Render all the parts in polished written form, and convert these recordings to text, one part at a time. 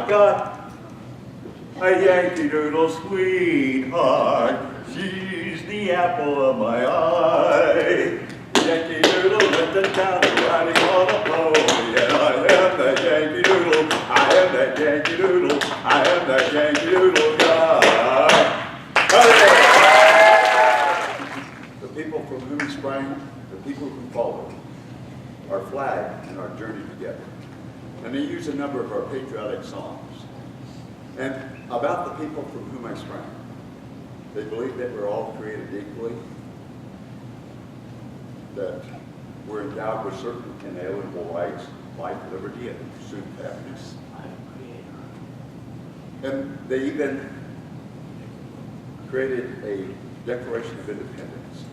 I've got a Yankee Doodle sweetheart. She's the apple of my eye. Yankee Doodle went to town riding on a pony, and I am that Yankee Doodle. I am that Yankee Doodle. I am that Yankee Doodle guy. The people from whom he sprang, the people who followed, our flag and our journey together. And they use a number of our patriotic songs. And about the people from whom I sprang, they believe that we're all created equally, that we're endowed with certain inalienable rights, life, liberty, and the pursuit of happiness. And they even created a Declaration of Independence.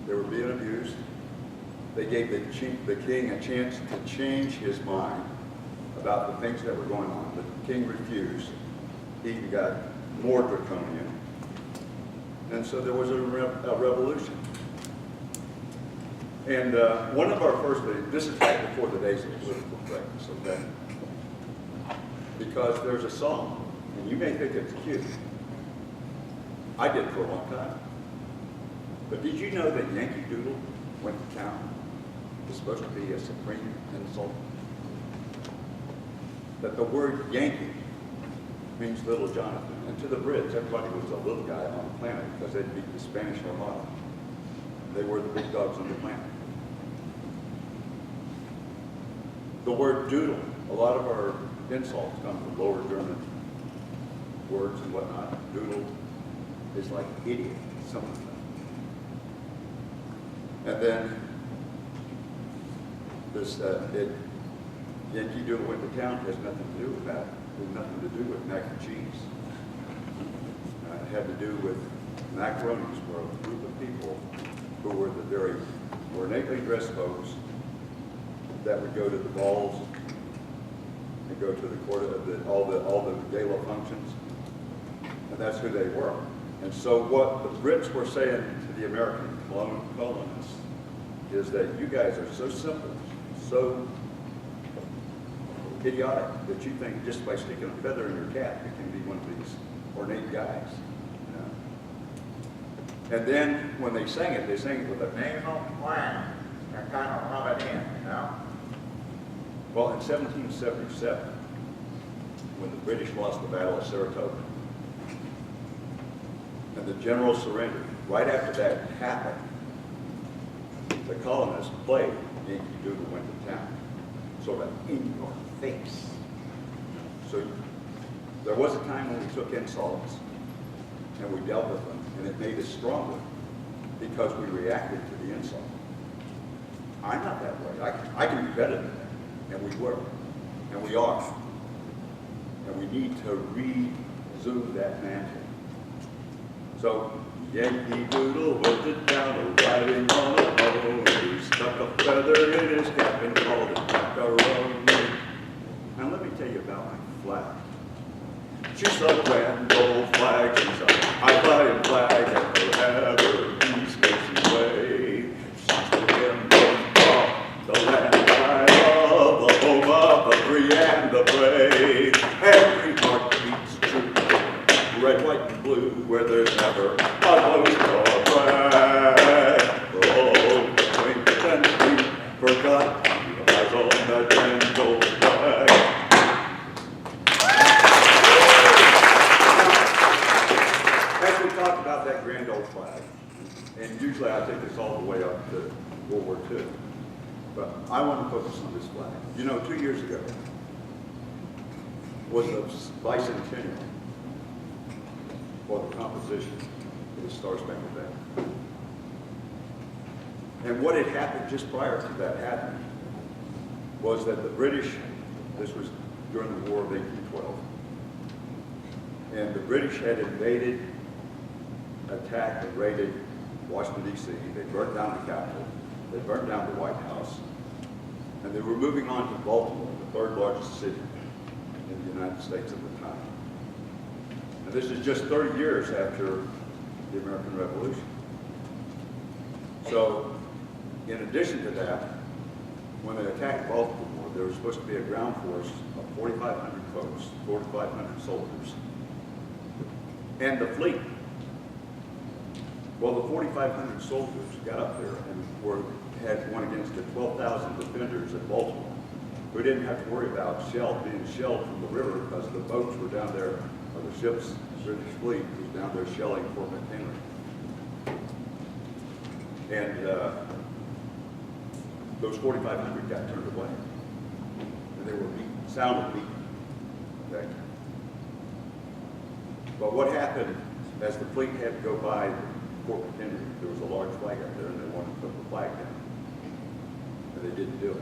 They were being abused. They gave the king a chance to change his mind about the things that were going on. The king refused. He got more draconian. And so there was a revolution. And one of our first days, this is back before the days of political correctness, okay? Because there's a song, and you may think it's cute. I did for a long time. But did you know that Yankee Doodle went to town is supposed to be a supreme insult? That the word Yankee means little Jonathan. And to the Brits, everybody was a little guy on the planet because they'd beat the Spanish Armada. They were the big dogs on the planet. The word doodle, a lot of our insults come from lower German words and whatnot. Doodle is like idiot, something like that. And then this Yankee Doodle went to town has nothing to do with that. It has nothing to do with mac and cheese. It had to do with macaronis, were a group of people who were the very ornately dressed folks that would go to the balls and go to the court of all the gala functions, and that's who they were. And so what the Brits were saying to the American colonists is that you guys are so simple, so idiotic, that you think just by sticking a feather in your cap, you can be one of these ornate guys. You know? And then when they sang it with a nasal twang and kind of rub it in, you know? Well, in 1777, when the British lost the Battle of Saratoga, and the general surrendered, right after that happened, the colonists played Yankee Doodle went to town, sort of in your face. So there was a time when we took insults and we dealt with them, and it made us stronger because we reacted to the insult. I'm not that way. I can be better than that. And we were, and we are. And we need to resume that mantle. So, Yankee Doodle went to town riding on a pony, stuck a feather in his cap and called it macaroni. Now let me tell you about my flag. She saw the grand old flag, she saw high flying flag, and forever peace makes its way. Since the wind of the land of the home of the free and the brave, every heart beats true, red, white, and blue, where there's never a ghost or a flag. Oh, between the 10 feet, forgot the eyes on that grand old flag. As we talk about that grand old flag, and usually I take this all the way up to World War II, but I want to focus on this flag. You know, 2 years ago was the bicentennial for the composition of the Star Spangled Banner. And what had happened just prior to that happening was that the British, this was during the War of 1812, and the British had invaded, attacked, and raided Washington, D.C. They burnt down the Capitol. They burned down the White House, and they were moving on to Baltimore, the third largest city in the United States at the time. And this is just 30 years after the American Revolution. So, in addition to that, when they attacked Baltimore, there was supposed to be a ground force of 4,500 folks, 4,500 soldiers, and the fleet. Well, the 4,500 soldiers got up there and had one against the 12,000 defenders at Baltimore. We didn't have to worry about being shelled from the river because the boats were down there, or the ships, the British fleet was down there shelling Fort McHenry. And those 4,500 got turned away. And they were soundly beaten. Okay? But what happened as the fleet had to go by Fort McHenry, there was a large flag out there and they wanted to put the flag down. And they didn't do it.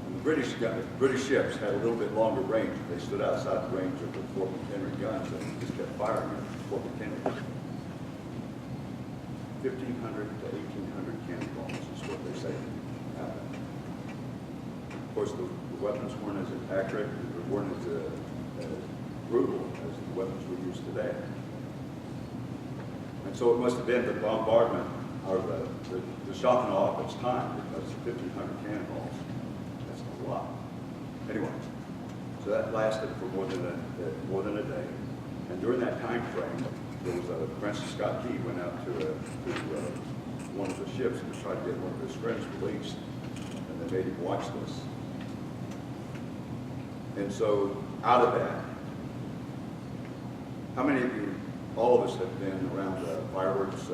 And the British ships had a little bit longer range. They stood outside the range of the Fort McHenry guns and just kept firing at Fort McHenry. 1,500 to 1,800 cannonballs is what they say happened. Of course, the weapons weren't as accurate, they weren't as brutal as the weapons we use today. And so it must have been the bombardment, or the shock and awe of its time, because 1,500 cannonballs, that's a lot. Anyway, so that lasted for more than a day. And during that time frame, there was Francis Scott Key went out to one of the ships to try to get one of his friends released, and they made him watch this. And so out of that, how many of you, all of us have been around fireworks,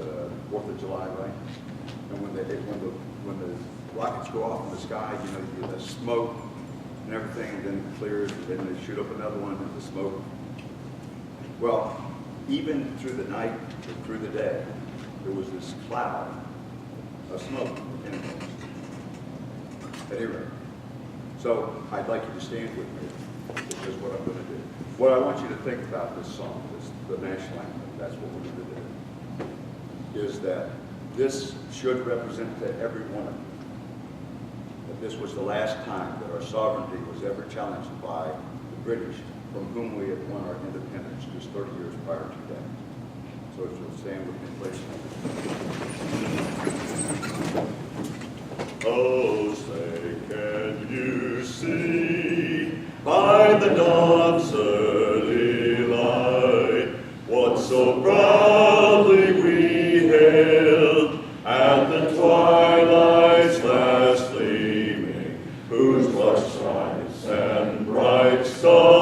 4th of July, right? And when the rockets go off in the sky, you know, you get the smoke and everything, and then it clears, and then they shoot up another one and the smoke. Well, even through the night and through the day, there was this cloud of smoke in the cannonballs. At any rate. So I'd like you to stand with me, because what I'm going to do. What I want you to think about this song, the national anthem, that's what we're going to do, is that this should represent to every one of you that this was the last time that our sovereignty was ever challenged by the British, from whom we had won our independence just 30 years prior to that. So if you'll stand with me, please. Oh, say, can you see by the dawn's early light what so proudly we hailed at the twilight's last gleaming, whose flushed stripes and bright stars